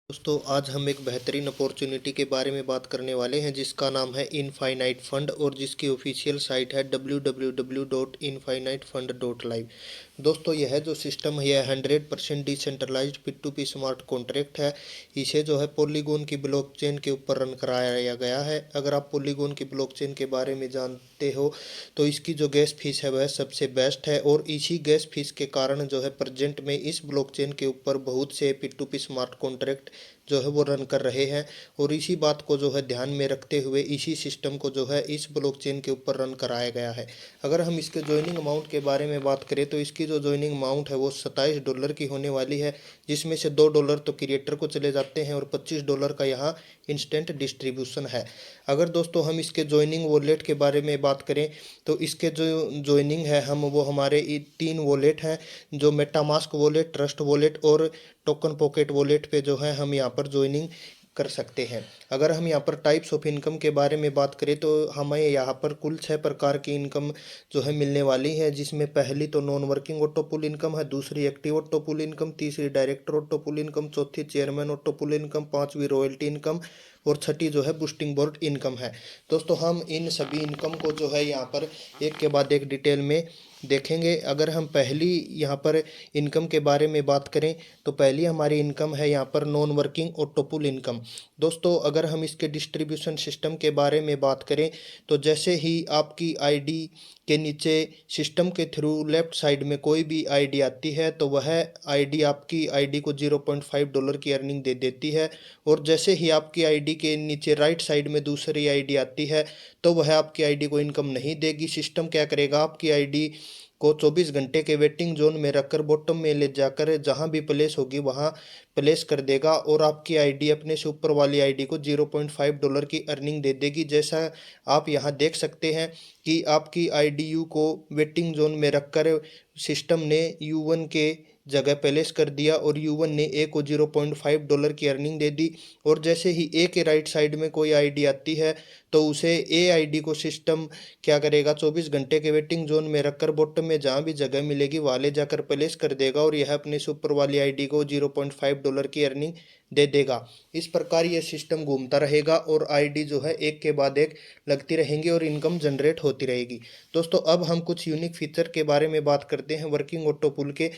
दोस्तों आज हम एक बेहतरीन अपॉर्चुनिटी के बारे में बात करने वाले हैं जिसका नाम है इनफाइनाइट फंड और जिसकी ऑफिशियल साइट है www.infinitefund.live। दोस्तों यह जो सिस्टम है यह 100% डिसेंट्रलाइज्ड P2P स्मार्ट कॉन्ट्रैक्ट है। इसे जो है पॉलीगॉन की ब्लॉकचेन के ऊपर रन कराया गया है। अगर आप पॉलीगॉन की ब्लॉकचेन के बारे में जानते हो तो इसकी जो गैस फीस है वह सबसे बेस्ट है और इसी गैस फीस के कारण जो है प्रेजेंट में इस ब्लॉकचेन के ऊपर बहुत से P2P स्मार्ट कॉन्ट्रैक्ट जो है वो रन कर रहे हैं। और इसी बात को जो है ध्यान में रखते हुए इसी सिस्टम को जो है इस ब्लॉकचेन के ऊपर रन कराया गया है। अगर हम इसके ज्वाइनिंग अमाउंट के बारे में बात करें तो इसकी जो ज्वाइनिंग अमाउंट है वो $27 की होने वाली है, जिसमें से $2 तो क्रिएटर को चले जाते हैं और $25 का यहाँ इंस्टेंट डिस्ट्रीब्यूशन है। अगर दोस्तों हम इसके ज्वाइनिंग वॉलेट के बारे में बात करें तो इसके जो ज्वाइनिंग है हम वो हमारे 3 वॉलेट हैं, जो मेटामास्क वॉलेट, ट्रस्ट वॉलेट और टोकन पॉकेट वॉलेट पे जो है हम यहाँ पर ज्वाइनिंग कर सकते हैं। अगर हम यहाँ पर टाइप्स ऑफ इनकम के बारे में बात करें तो हमें यहाँ पर कुल 6 प्रकार की इनकम जो है मिलने वाली है, जिसमें पहली तो नॉन वर्किंग ऑटो पुल इनकम है, दूसरी एक्टिव ऑटो पुल इनकम, तीसरी डायरेक्टर ऑटो पुल इनकम, चौथी चेयरमैन ऑटो पुल इनकम, पांचवी रॉयल्टी इनकम और छठी जो है बूस्टिंग बोर्ड इनकम है। दोस्तों हम इन सभी इनकम को जो है यहाँ पर एक के बाद एक डिटेल में देखेंगे। अगर हम पहली यहाँ पर इनकम के बारे में बात करें तो पहली हमारी इनकम है यहाँ पर नॉन वर्किंग ऑटो पुल इनकम। दोस्तों अगर हम इसके डिस्ट्रीब्यूशन सिस्टम के बारे में बात करें तो जैसे ही आपकी आईडी के नीचे सिस्टम के थ्रू लेफ्ट साइड में कोई भी आईडी आती है तो वह आईडी आपकी आईडी को $0.5 की अर्निंग दे देती है। और जैसे ही आपकी आईडी के नीचे राइट साइड में दूसरी आईडी आती है तो वह आपकी आईडी को इनकम नहीं देगी। सिस्टम क्या करेगा, आपकी आईडी को 24 घंटे के वेटिंग जोन में रखकर बॉटम में ले जाकर जहां भी प्लेस होगी वहां प्लेस कर देगा और आपकी आईडी अपने से ऊपर वाली आईडी को $0.5 की अर्निंग दे देगी। जैसा आप यहां देख सकते हैं कि आपकी आईडी यू को वेटिंग जोन में रखकर सिस्टम ने U1 के जगह प्लेस कर दिया और U1 ने ए को $0.5 की अर्निंग दे दी। और जैसे ही ए के राइट साइड में कोई आईडी आती है तो उसे ए आईडी को सिस्टम क्या करेगा, 24 घंटे के वेटिंग जोन में रखकर बॉटम में जहां भी जगह मिलेगी वहां ले जाकर प्लेस कर देगा और यह अपने से ऊपर वाली आईडी को $0.5 की अर्निंग दे देगा। इस प्रकार यह सिस्टम घूमता रहेगा और आईडी जो है एक के बाद एक लगती रहेंगी और इनकम जनरेट होती रहेगी। दोस्तों अब हम कुछ यूनिक फीचर के बारे में बात करते हैं वर्किंग ऑटो पुल के,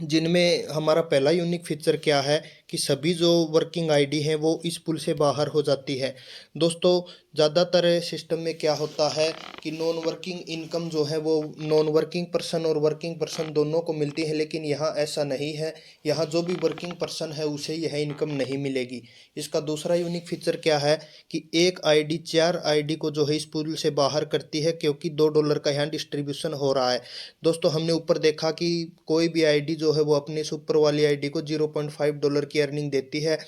जिनमें हमारा पहला यूनिक फीचर क्या है कि सभी जो वर्किंग आईडी हैं वो इस पुल से बाहर हो जाती है। दोस्तों ज़्यादातर सिस्टम में क्या होता है कि नॉन वर्किंग इनकम जो है वो नॉन वर्किंग पर्सन और वर्किंग पर्सन दोनों को मिलती है, लेकिन यहाँ ऐसा नहीं है। यहाँ जो भी वर्किंग पर्सन है उसे यह इनकम नहीं मिलेगी। इसका दूसरा यूनिक फीचर क्या है कि एक आईडी 4 आईडी को जो है इस पुल से बाहर करती है, क्योंकि $2 का यहाँ डिस्ट्रीब्यूशन हो रहा है। दोस्तों हमने ऊपर देखा कि कोई भी आईडी जो है वो अपने से ऊपर वाली आईडी को $0.5 की अर्निंग देती है।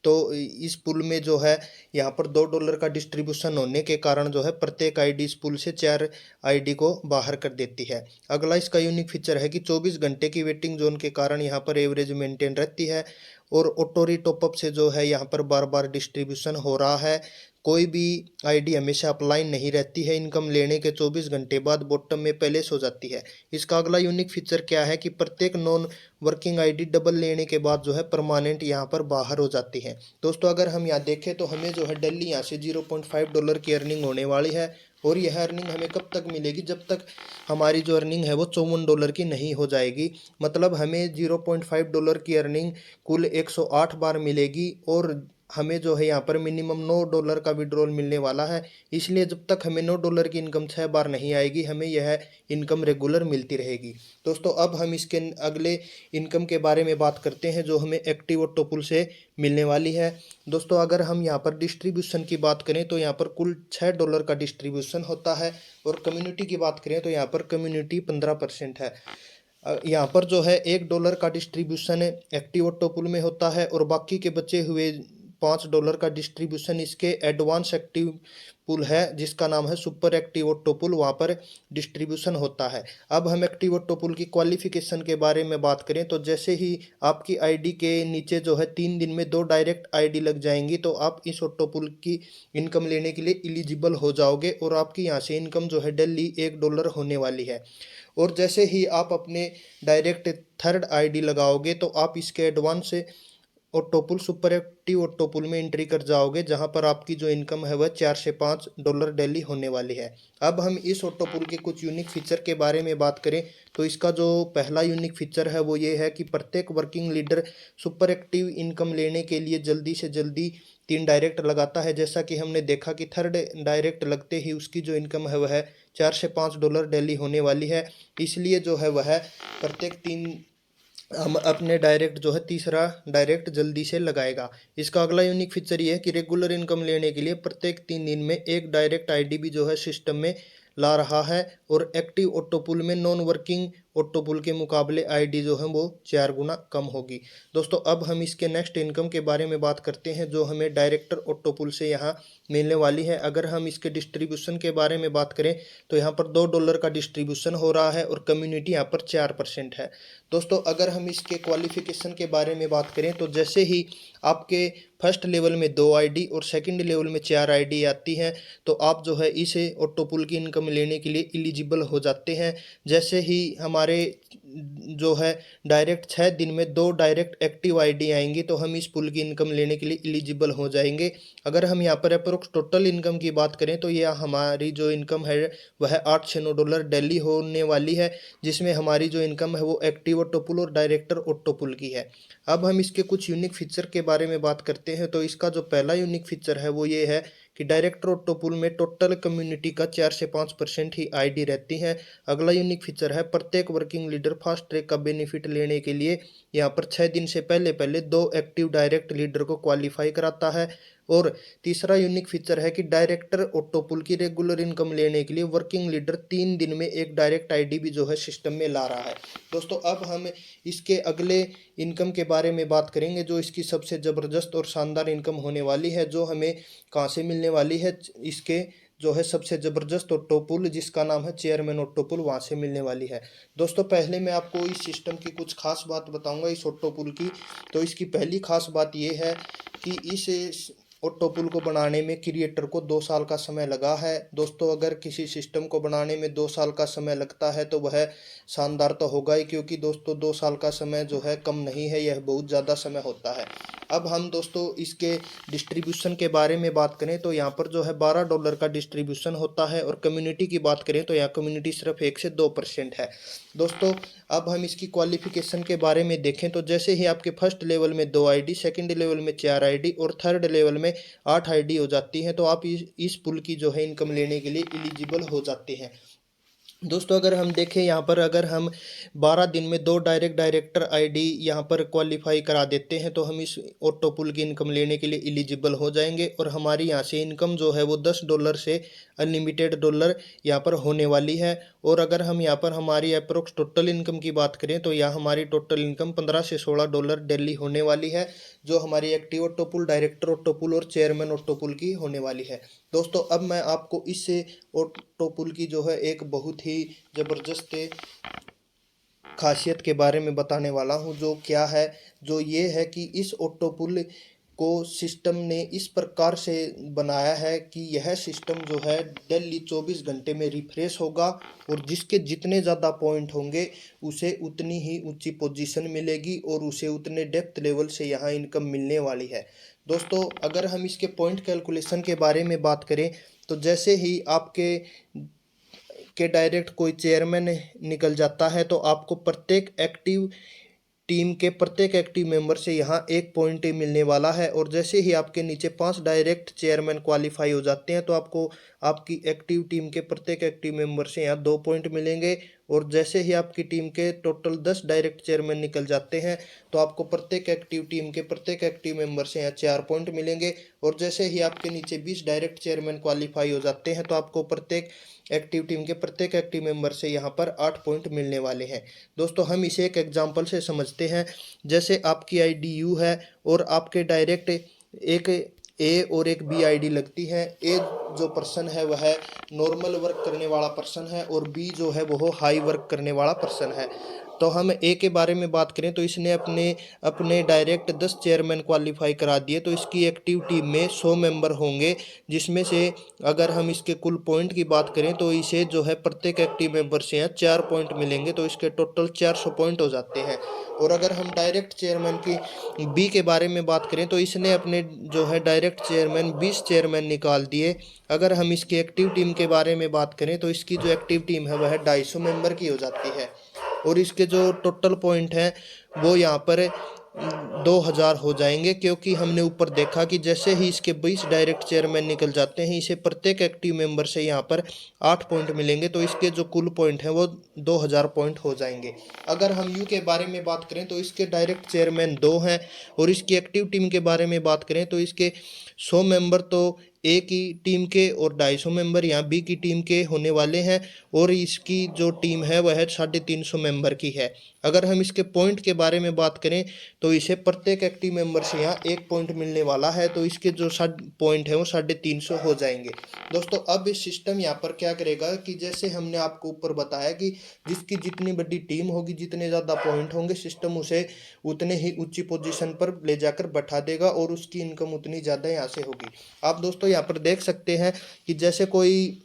तो इस पुल में जो है यहाँ पर $2 का डिस्ट्रीब्यूशन होने के कारण जो है प्रत्येक आईडी इस पुल से 4 आईडी को बाहर कर देती है। अगला इसका यूनिक फीचर है कि 24 घंटे की वेटिंग जोन के कारण यहाँ पर एवरेज मेंटेन रहती है और ऑटो टॉपअप से जो है यहाँ पर बार बार डिस्ट्रीब्यूशन हो रहा है। कोई भी आईडी हमेशा अपलाइन नहीं रहती है, इनकम लेने के 24 घंटे बाद बॉटम में प्लेस हो जाती है। इसका अगला यूनिक फीचर क्या है कि प्रत्येक नॉन वर्किंग आईडी डबल लेने के बाद जो है परमानेंट यहाँ पर बाहर हो जाती है। दोस्तों अगर हम यहाँ देखें तो हमें जो है डेली यहाँ से $0.5 की अर्निंग होने वाली है और यह अर्निंग हमें कब तक मिलेगी, जब तक हमारी जो अर्निंग है वो $54 की नहीं हो जाएगी। मतलब हमें $0.5 की अर्निंग कुल 108 बार मिलेगी और हमें जो है यहाँ पर मिनिमम $9 का विड्रॉल मिलने वाला है। इसलिए जब तक हमें $9 की इनकम 6 बार नहीं आएगी हमें यह इनकम रेगुलर मिलती रहेगी। दोस्तों अब हम इसके अगले इनकम के बारे में बात करते हैं जो हमें एक्टिव ऑटो पुल से मिलने वाली है। दोस्तों अगर हम यहाँ पर डिस्ट्रीब्यूशन की बात करें तो यहाँ पर कुल $6 का डिस्ट्रीब्यूशन होता है और कम्युनिटी की बात करें तो यहाँ पर कम्युनिटी 15% है। यहाँ पर जो है $1 का डिस्ट्रीब्यूशन एक्टिव ऑटो पुल में होता है और बाकी के बचे हुए $5 का डिस्ट्रीब्यूशन इसके एडवांस एक्टिव पुल है जिसका नाम है सुपर एक्टिव ऑटो पुल, वहाँ पर डिस्ट्रीब्यूशन होता है। अब हम एक्टिव ऑटो पुल की क्वालिफिकेशन के बारे में बात करें तो जैसे ही आपकी आईडी के नीचे जो है 3 दिन में 2 डायरेक्ट आईडी लग जाएंगी तो आप इस ऑटो पुल की इनकम लेने के लिए एलिजिबल हो जाओगे और आपकी यहाँ से इनकम जो है डेली $1 होने वाली है। और जैसे ही आप अपने डायरेक्ट थर्ड आईडी लगाओगे तो आप इसके एडवांस ऑटोपुल सुपर एक्टिव ऑटोपुल में एंट्री कर जाओगे, जहां पर आपकी जो इनकम है वह $4 से $5 डेली होने वाली है। अब हम इस ऑटोपुल के कुछ यूनिक फीचर के बारे में बात करें तो इसका जो पहला यूनिक फीचर है वो ये है कि प्रत्येक working leader super active income लेने के लिए जल्दी से जल्दी 3 डायरेक्ट लगाता है। जैसा कि हमने देखा कि थर्ड डायरेक्ट लगते ही उसकी जो इनकम है वह है $4 से $5 डेली होने वाली है। इसलिए जो है वह प्रत्येक 3 हम अपने डायरेक्ट जो है तीसरा डायरेक्ट जल्दी से लगाएगा। इसका अगला यूनिक फीचर ये है कि रेगुलर इनकम लेने के लिए प्रत्येक 3 दिन में एक डायरेक्ट आईडी भी जो है सिस्टम में ला रहा है, और एक्टिव ऑटोपुल में नॉन वर्किंग ऑटोपुल के मुकाबले आईडी जो है वो 4 गुना कम होगी। दोस्तों अब हम इसके नेक्स्ट इनकम के बारे में बात करते हैं जो हमें डायरेक्टर ऑटोपुल से यहाँ मिलने वाली है। अगर हम इसके डिस्ट्रीब्यूशन के बारे में बात करें तो यहाँ पर $2 का डिस्ट्रीब्यूशन हो रहा है और कम्युनिटी यहाँ पर 4% है। दोस्तों अगर हम इसके क्वालिफिकेशन के बारे में बात करें तो जैसे ही आपके फर्स्ट लेवल में 2 आईडी और सेकंड लेवल में 4 आईडी आती हैं तो आप जो है इस ऑटोपुल की इनकम लेने के लिए एलिजिबल हो जाते हैं। जैसे ही हमारे जो है डायरेक्ट 6 दिन में 2 डायरेक्ट एक्टिव आईडी आएंगी तो हम इस पुल की इनकम लेने के लिए एलिजिबल हो जाएंगे। अगर हम यहाँ पर अप्रोक्स टोटल इनकम की बात करें तो यह हमारी जो इनकम है वह $8 से $9 डेली होने वाली है, जिसमें हमारी जो इनकम है वो एक्टिव ऑटोपुल और डायरेक्टर ऑटोपुल की है। अब हम इसके कुछ यूनिक फीचर के बारे में बात करते हैं तो इसका जो पहला यूनिक फीचर है वो ये है कि डायरेक्टर ऑटोपुल में टोटल कम्युनिटी का 4 से 5% ही आईडी रहती है। अगला यूनिक फीचर है प्रत्येक वर्किंग लीडर फास्ट ट्रैक का बेनिफिट लेने के लिए यहाँ पर 6 दिन से पहले पहले 2 एक्टिव डायरेक्ट लीडर को क्वालिफाई कराता है। और तीसरा यूनिक फीचर है कि डायरेक्टर ऑटोपुल की रेगुलर इनकम लेने के लिए वर्किंग लीडर 3 दिन में एक डायरेक्ट आईडी भी जो है सिस्टम में ला रहा है। दोस्तों अब हम इसके अगले इनकम के बारे में बात करेंगे जो इसकी सबसे ज़बरदस्त और शानदार इनकम होने वाली है, जो हमें कहाँ से मिलने वाली है। इसके जो है सबसे ज़बरदस्त ऑटोपुल जिसका नाम है चेयरमैन ऑटोपुल, वहाँ से मिलने वाली है। दोस्तों पहले मैं आपको इस सिस्टम की कुछ खास बात बताऊंगा इस ऑटोपुल की। तो इसकी पहली खास बात यह है कि इस ऑटोपुल को बनाने में क्रिएटर को 2 साल का समय लगा है। दोस्तों अगर किसी सिस्टम को बनाने में 2 साल का समय लगता है तो वह शानदार तो होगा ही, क्योंकि दोस्तों 2 साल का समय जो है कम नहीं है, यह बहुत ज़्यादा समय होता है। अब हम दोस्तों इसके डिस्ट्रीब्यूशन के बारे में बात करें तो यहाँ पर जो है $12 का डिस्ट्रीब्यूशन होता है, और कम्युनिटी की बात करें तो यहाँ कम्युनिटी सिर्फ 1 से 2% है। दोस्तों अब हम इसकी क्वालिफिकेशन के बारे में देखें तो जैसे ही आपके फर्स्ट लेवल में 2 आईडी, सेकंड लेवल में 4 आईडी और थर्ड लेवल में 8 आईडी हो जाती हैं तो आप इस पुल की जो है इनकम लेने के लिए एलिजिबल हो जाते हैं। दोस्तों अगर हम देखें यहाँ पर अगर हम 12 दिन में 2 डायरेक्टर आईडी यहाँ पर क्वालिफाई करा देते हैं तो हम इस ऑटोपुल की इनकम लेने के लिए एलिजिबल हो जाएंगे, और हमारी यहाँ से इनकम जो है वो $10 से अनलिमिटेड डॉलर यहाँ पर होने वाली है। और अगर हम यहाँ पर हमारी अप्रोक्स टोटल इनकम की बात करें तो यहाँ हमारी टोटल इनकम $15 से $16 डेली होने वाली है, जो हमारी एक्टिव ऑटोपुल, डायरेक्टर ऑटोपुल और चेयरमैन ऑटोपुल की होने वाली है। दोस्तों अब मैं आपको इस ऑटोपुल की जो है एक बहुत ही ज़बरदस्त खासियत के बारे में बताने वाला हूं, जो क्या है, जो ये है कि इस ऑटोपुल को सिस्टम ने इस प्रकार से बनाया है कि यह सिस्टम जो है डेली 24 घंटे में रिफ्रेश होगा, और जिसके जितने ज़्यादा पॉइंट होंगे उसे उतनी ही ऊंची पोजीशन मिलेगी और उसे उतने डेप्थ लेवल से यहाँ इनकम मिलने वाली है। दोस्तों अगर हम इसके पॉइंट कैलकुलेशन के बारे में बात करें तो जैसे ही आपके डायरेक्ट कोई चेयरमैन निकल जाता है तो आपको प्रत्येक एक्टिव टीम के प्रत्येक एक्टिव मेंबर से यहाँ 1 पॉइंट मिलने वाला है, और जैसे ही आपके नीचे 5 डायरेक्ट चेयरमैन क्वालिफाई हो जाते हैं तो आपको आपकी एक्टिव टीम के प्रत्येक एक्टिव मेंबर से यहाँ 2 पॉइंट मिलेंगे, और जैसे ही आपकी टीम के टोटल 10 डायरेक्ट चेयरमैन निकल जाते हैं तो आपको प्रत्येक एक्टिव टीम के प्रत्येक एक्टिव मेंबर से यहाँ 4 पॉइंट मिलेंगे, और जैसे ही आपके नीचे 20 डायरेक्ट चेयरमैन क्वालिफाई हो जाते हैं तो आपको प्रत्येक एक्टिव टीम के प्रत्येक एक्टिव मेंबर से यहाँ पर 8 पॉइंट मिलने वाले हैं। दोस्तों हम इसे एक एग्जांपल से समझते हैं। जैसे आपकी आईडी यू है और आपके डायरेक्ट एक ए और एक बी आईडी लगती है। ए जो पर्सन है वह नॉर्मल वर्क करने वाला पर्सन है और बी जो है वो हाई वर्क करने वाला पर्सन है। तो हम ए के बारे में बात करें तो इसने अपने अपने डायरेक्ट 10 चेयरमैन क्वालिफाई करा दिए। तो इसकी एक्टिव टीम में 100 मेंबर होंगे, जिसमें से अगर हम इसके कुल पॉइंट की बात करें तो इसे जो है प्रत्येक एक्टिव मेंबर से यहाँ 4 पॉइंट मिलेंगे, तो इसके टोटल 400 पॉइंट हो जाते हैं। और अगर हम डायरेक्ट चेयरमैन की बी के बारे में बात करें तो इसने अपने जो है डायरेक्ट चेयरमैन 20 चेयरमैन निकाल दिए। अगर हम इसकी एक्टिव टीम के बारे में बात करें तो इसकी जो एक्टिव टीम है वह 250 मेंबर की हो जाती है। और इसके जो टोटल पॉइंट हैं वो यहाँ पर 2000 हो जाएंगे, क्योंकि हमने ऊपर देखा कि जैसे ही इसके 20 डायरेक्ट चेयरमैन निकल जाते हैं इसे प्रत्येक एक्टिव मेंबर से यहाँ पर 8 पॉइंट मिलेंगे, तो इसके जो कुल पॉइंट हैं वो 2000 पॉइंट हो जाएंगे। अगर हम यू के बारे में बात करें तो इसके डायरेक्ट चेयरमैन 2 हैं। और इसकी एक्टिव टीम के बारे में बात करें तो इसके 100 मेंबर तो ए की टीम के और 250 मेंबर यहाँ बी की टीम के होने वाले हैं। और इसकी जो टीम है वह 350 मेंबर की है। अगर हम इसके पॉइंट के बारे में बात करें तो इसे प्रत्येक एक्टिव मेंबर से यहाँ 1 पॉइंट मिलने वाला है, तो इसके जो पॉइंट है वो 350 हो जाएंगे। दोस्तों अब इस सिस्टम यहाँ पर क्या करेगा कि जैसे हमने आपको ऊपर बताया कि जिसकी जितनी बड़ी टीम होगी, जितने ज़्यादा पॉइंट होंगे, सिस्टम उसे उतने ही ऊंची पोजीशन पर ले जाकर बैठा देगा और उसकी इनकम उतनी ज़्यादा यहाँ से होगी। आप दोस्तों यहाँ पर देख सकते हैं कि जैसे कोई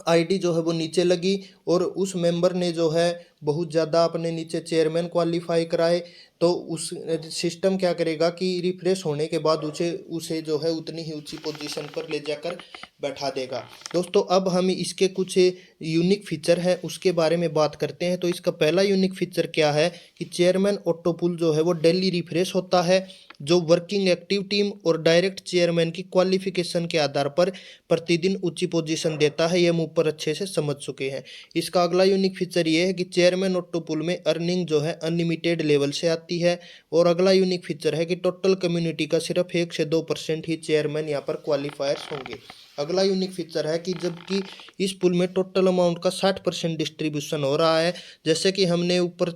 आईडी जो है वो नीचे लगी और उस मेंबर ने जो है बहुत ज़्यादा अपने नीचे चेयरमैन क्वालिफाई कराए, तो उस सिस्टम क्या करेगा कि रिफ्रेश होने के बाद उसे उसे जो है उतनी ही ऊंची पोजीशन पर ले जाकर बैठा देगा। दोस्तों अब हम इसके कुछ यूनिक फीचर है उसके बारे में बात करते हैं। तो इसका पहला यूनिक फीचर क्या है कि चेयरमैन ऑटो पुल जो है वो डेली रिफ्रेश होता है, जो वर्किंग एक्टिव टीम और डायरेक्ट चेयरमैन की क्वालिफिकेशन के आधार पर प्रतिदिन ऊंची पोजीशन देता है। ये हम ऊपर अच्छे से समझ चुके हैं। इसका अगला यूनिक फीचर ये है कि चेयरमैन ऑटो पुल में अर्निंग जो है अनलिमिटेड लेवल से आती है। और अगला यूनिक फीचर है कि टोटल कम्युनिटी का सिर्फ 1 से 2% ही चेयरमैन यहाँ पर क्वालिफायर्स होंगे। अगला यूनिक फीचर है कि जबकि इस पुल में टोटल अमाउंट का 60% डिस्ट्रीब्यूशन हो रहा है। जैसे कि हमने ऊपर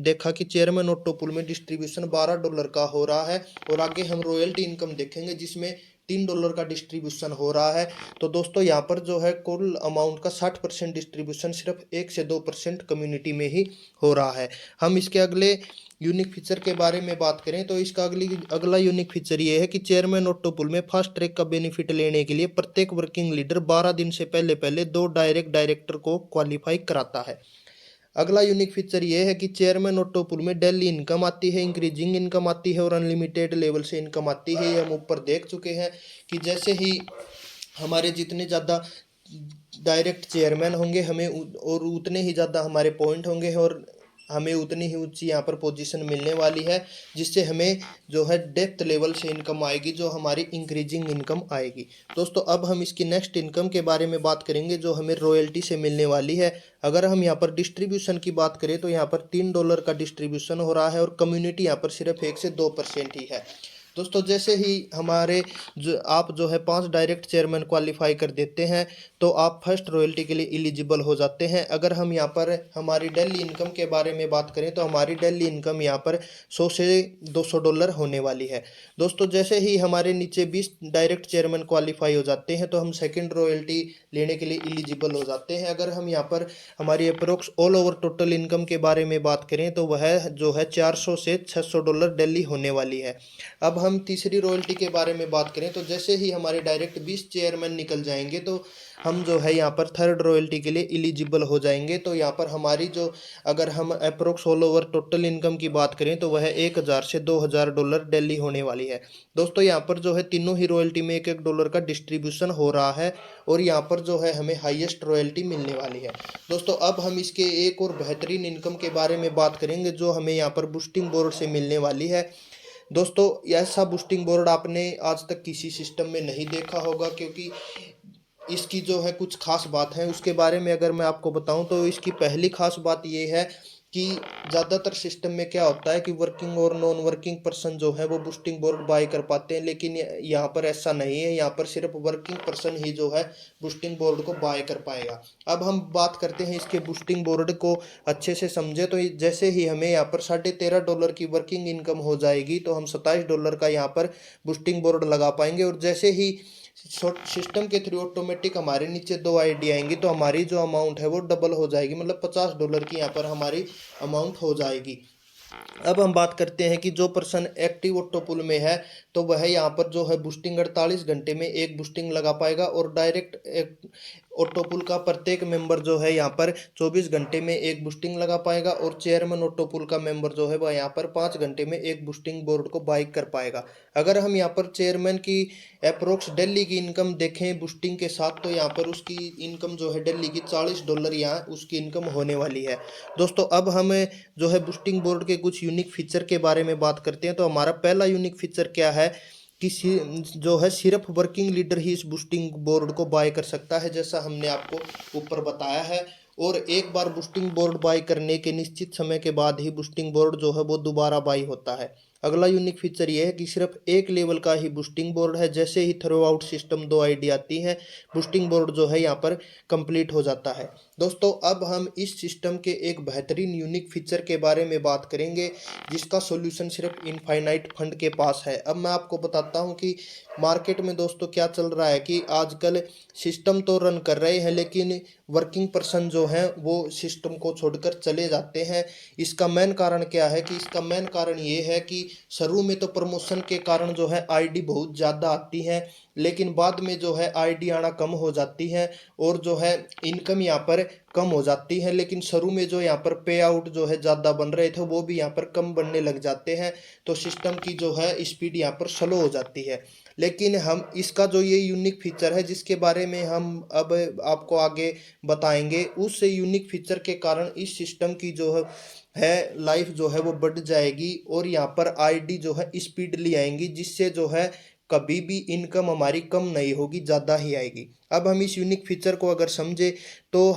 देखा कि चेयरमैन ऑटो पुल में डिस्ट्रीब्यूशन $12 का हो रहा है, और आगे हम रॉयल्टी इनकम देखेंगे जिसमें $3 का डिस्ट्रीब्यूशन हो रहा है। तो दोस्तों यहाँ पर जो है कुल अमाउंट का 60% डिस्ट्रीब्यूशन सिर्फ 1 से 2% कम्युनिटी में ही हो रहा है। हम इसके अगले यूनिक फीचर के बारे में बात करें तो इसका अगला यूनिक फीचर ये है कि चेयरमैन ऑटो पुल में फास्ट ट्रैक का बेनिफिट लेने के लिए प्रत्येक वर्किंग लीडर 12 दिन से पहले पहले 2 डायरेक्टर को क्वालिफाई कराता है। अगला यूनिक फीचर ये है कि चेयरमैन ऑटो पुल में डेली इनकम आती है, इंक्रीजिंग इनकम आती है और अनलिमिटेड लेवल से इनकम आती है। ये हम ऊपर देख चुके हैं कि जैसे ही हमारे जितने ज़्यादा डायरेक्ट चेयरमैन होंगे हमें और उतने ही ज़्यादा हमारे पॉइंट होंगे और हमें उतनी ही ऊंची यहाँ पर पोजीशन मिलने वाली है, जिससे हमें जो है डेप्थ लेवल से इनकम आएगी, जो हमारी इंक्रीजिंग इनकम आएगी। दोस्तों अब हम इसकी नेक्स्ट इनकम के बारे में बात करेंगे जो हमें रॉयल्टी से मिलने वाली है। अगर हम यहाँ पर डिस्ट्रीब्यूशन की बात करें तो यहाँ पर $3 का डिस्ट्रीब्यूशन हो रहा है और कम्युनिटी यहाँ पर सिर्फ 1 से 2% ही है। दोस्तों जैसे ही हमारे आप जो है 5 डायरेक्ट चेयरमैन क्वालिफाई कर देते हैं तो आप फर्स्ट रॉयल्टी के लिए एलिजिबल हो जाते हैं। अगर हम यहाँ पर हमारी डेली इनकम के बारे में बात करें तो हमारी डेली इनकम यहाँ पर $100 से $200 होने वाली है। दोस्तों जैसे ही हमारे नीचे 20 डायरेक्ट चेयरमैन क्वालिफाई हो जाते हैं तो हम सेकेंड रॉयल्टी लेने के लिए एलिजिबल हो जाते हैं। अगर हम यहाँ पर हमारी approx all over total income के बारे में बात करें तो वह जो है $400 से $600 डेली होने वाली है। अब हम तीसरी रॉयल्टी के बारे में बात करें तो जैसे ही हमारे डायरेक्ट 20 चेयरमैन निकल जाएंगे तो हम जो है यहाँ पर थर्ड रॉयल्टी के लिए एलिजिबल हो जाएंगे। तो यहाँ पर हमारी जो अगर हम approx all over total income की बात करें तो वह 1000 से $2000 डेली होने वाली है। दोस्तों यहाँ पर जो है तीनों ही रॉयल्टी में $1 का डिस्ट्रीब्यूशन हो रहा है और यहाँ पर जो है हमें हाईएस्ट रॉयल्टी मिलने वाली है। दोस्तों अब हम इसके एक और बेहतरीन इनकम के बारे में बात करेंगे जो हमें यहाँ पर बूस्टिंग बोर्ड से मिलने वाली है। दोस्तों ऐसा बूस्टिंग बोर्ड आपने आज तक किसी सिस्टम में नहीं देखा होगा, क्योंकि इसकी जो है कुछ खास बात है उसके बारे में अगर मैं आपको बताऊं तो इसकी पहली खास बात ये है कि ज़्यादातर सिस्टम में क्या होता है कि वर्किंग और नॉन वर्किंग पर्सन जो है वो बूस्टिंग बोर्ड बाय कर पाते हैं, लेकिन यहाँ पर ऐसा नहीं है। यहाँ पर सिर्फ वर्किंग पर्सन ही जो है बूस्टिंग बोर्ड को बाय कर पाएगा। अब हम बात करते हैं इसके बूस्टिंग बोर्ड को अच्छे से समझे तो जैसे ही हमें यहाँ पर $13.5 की वर्किंग इनकम हो जाएगी तो हम $27 का यहाँ पर बूस्टिंग बोर्ड लगा पाएंगे। और जैसे ही सिस्टम के थ्रू ऑटोमेटिक हमारे नीचे 2 आईडी आएंगी तो हमारी जो अमाउंट है वो डबल हो जाएगी, मतलब $50 की यहाँ पर हमारी अमाउंट हो जाएगी। अब हम बात करते हैं कि जो पर्सन एक्टिव ऑटो पुल में है तो वह यहाँ पर जो है बूस्टिंग 48 घंटे में एक बूस्टिंग लगा पाएगा, और डायरेक्ट ऑटो पुल का प्रत्येक मेंबर जो है यहाँ पर 24 घंटे में एक बूस्टिंग लगा पाएगा, और चेयरमैन ऑटो पुल का मेंबर जो है वह यहाँ पर 5 घंटे में एक बूस्टिंग बोर्ड को बाई कर पाएगा। अगर हम यहाँ पर चेयरमैन की अप्रोक्स दिल्ली की इनकम देखें बूस्टिंग के साथ, तो यहाँ पर उसकी इनकम जो है दिल्ली की $40 यहाँ उसकी इनकम होने वाली है। दोस्तों अब हम जो है बूस्टिंग बोर्ड के कुछ यूनिक फीचर के बारे में बात करते हैं। तो हमारा पहला यूनिक फीचर क्या है कि जो है सिर्फ वर्किंग लीडर ही इस बूस्टिंग बोर्ड को बाय कर सकता है, जैसा हमने आपको ऊपर बताया है। और एक बार बूस्टिंग बोर्ड बाय करने के निश्चित समय के बाद ही बूस्टिंग बोर्ड जो है वो दोबारा बाय होता है। अगला यूनिक फीचर ये है कि सिर्फ एक लेवल का ही बूस्टिंग बोर्ड है, जैसे ही थ्रो आउट सिस्टम 2 आईडी आती है बूस्टिंग बोर्ड जो है यहाँ पर कंप्लीट हो जाता है। दोस्तों अब हम इस सिस्टम के एक बेहतरीन यूनिक फीचर के बारे में बात करेंगे जिसका सॉल्यूशन सिर्फ इनफाइनाइट फंड के पास है। अब मैं आपको बताता हूँ कि मार्केट में दोस्तों क्या चल रहा है कि आजकल सिस्टम तो रन कर रहे हैं लेकिन वर्किंग पर्सन जो हैं वो सिस्टम को छोड़कर चले जाते हैं। इसका मेन कारण क्या है कि इसका मेन कारण ये है कि शुरू में तो प्रमोशन के कारण जो है आईडी बहुत ज़्यादा आती है, लेकिन बाद में जो है आईडी आना कम हो जाती है और जो है इनकम यहाँ पर कम हो जाती है। लेकिन शुरू में जो यहाँ पर पे आउट जो है ज़्यादा बन रहे थे वो भी यहाँ पर कम बनने लग जाते हैं, तो सिस्टम की जो है स्पीड यहाँ पर स्लो हो जाती है। लेकिन हम इसका जो ये यूनिक फीचर है जिसके बारे में हम अब आपको आगे बताएंगे, उस यूनिक फीचर के कारण इस सिस्टम की जो है लाइफ जो है वो बढ़ जाएगी और यहाँ पर आईडी जो है स्पीडली आएंगी, जिससे जो है कभी भी इनकम हमारी कम नहीं होगी, ज़्यादा ही आएगी। अब हम इस यूनिक फीचर को अगर समझे तो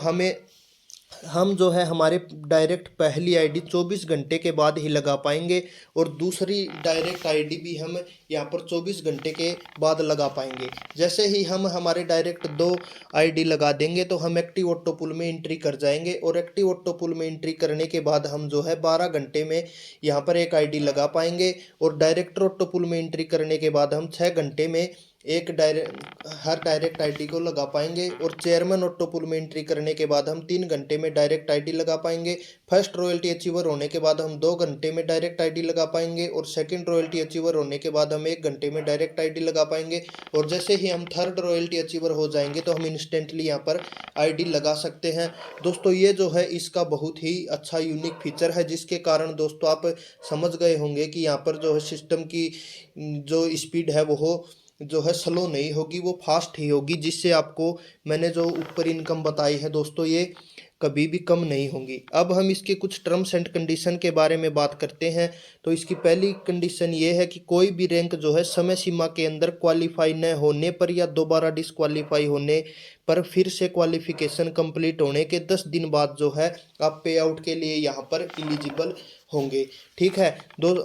हम जो है हमारे डायरेक्ट पहली आईडी 24 घंटे के बाद ही लगा पाएंगे और दूसरी डायरेक्ट आईडी भी हम यहाँ पर 24 घंटे के बाद लगा पाएंगे। जैसे ही हम हमारे डायरेक्ट 2 आईडी लगा देंगे तो हम एक्टिव ऑटो पुल में एंट्री कर जाएंगे, और एक्टिव ऑटो पुल में एंट्री करने के बाद हम जो है 12 घंटे में यहाँ पर एक आईडी लगा पाएंगे, और डायरेक्टर ऑटो पुल में एंट्री करने के बाद हम 6 घंटे में हर डायरेक्ट आईडी को लगा पाएंगे, और चेयरमैन ऑटो पुल में एंट्री करने के बाद हम 3 घंटे में डायरेक्ट आईडी लगा पाएंगे। फर्स्ट रॉयल्टी अचीवर होने के बाद हम 2 घंटे में डायरेक्ट आईडी लगा पाएंगे, और सेकंड रॉयल्टी अचीवर होने के बाद हम 1 घंटे में डायरेक्ट आईडी लगा पाएंगे, और जैसे ही हम थर्ड रॉयल्टी अचीवर हो जाएंगे तो हम इंस्टेंटली यहाँ पर आईडी लगा सकते हैं। दोस्तों ये जो है इसका बहुत ही अच्छा यूनिक फीचर है, जिसके कारण दोस्तों आप समझ गए होंगे कि यहाँ पर जो है सिस्टम की जो स्पीड है वो जो है स्लो नहीं होगी, वो फास्ट ही होगी, जिससे आपको मैंने जो ऊपर इनकम बताई है दोस्तों ये कभी भी कम नहीं होंगी। अब हम इसके कुछ टर्म्स एंड कंडीशन के बारे में बात करते हैं। तो इसकी पहली कंडीशन ये है कि कोई भी रैंक जो है समय सीमा के अंदर क्वालिफाई न होने पर या दोबारा डिसक्वालीफाई होने पर फिर से क्वालिफिकेशन कंप्लीट होने के 10 दिन बाद जो है आप पे आउट के लिए यहाँ पर एलिजिबल होंगे। ठीक है।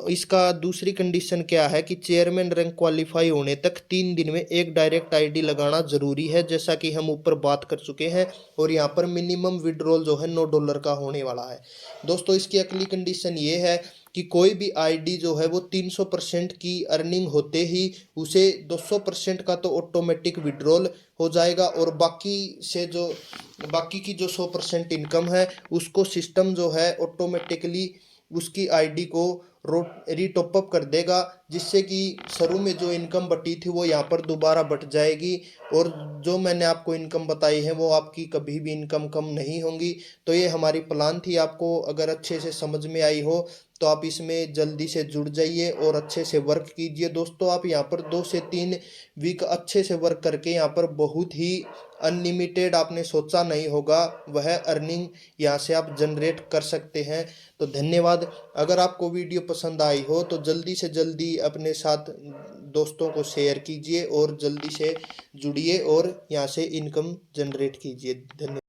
इसका दूसरी कंडीशन क्या है कि चेयरमैन रैंक क्वालिफाई होने तक 3 दिन में एक डायरेक्ट आईडी लगाना जरूरी है, जैसा कि हम ऊपर बात कर चुके हैं, और यहाँ पर मिनिमम विड्रॉल जो है $9 का होने वाला है। दोस्तों इसकी अगली कंडीशन ये है कि कोई भी आईडी जो है वो 300% की अर्निंग होते ही उसे 200% का तो ऑटोमेटिक विड्रॉल हो जाएगा, और बाकी की जो 100% इनकम है उसको सिस्टम जो है ऑटोमेटिकली उसकी आईडी को रीटॉपअप कर देगा, जिससे कि शुरू में जो इनकम बटी थी वो यहाँ पर दोबारा बट जाएगी, और जो मैंने आपको इनकम बताई है वो आपकी कभी भी इनकम कम नहीं होंगी। तो ये हमारी प्लान थी, आपको अगर अच्छे से समझ में आई हो तो आप इसमें जल्दी से जुड़ जाइए और अच्छे से वर्क कीजिए। दोस्तों आप यहाँ पर 2 से 3 वीक अच्छे से वर्क करके यहाँ पर बहुत ही अनलिमिटेड आपने सोचा नहीं होगा वह अर्निंग यहाँ से आप जनरेट कर सकते हैं। तो धन्यवाद। अगर आपको वीडियो पसंद आई हो तो जल्दी से जल्दी अपने साथ दोस्तों को शेयर कीजिए और जल्दी से जुड़िए और यहाँ से इनकम जनरेट कीजिए। धन्यवाद।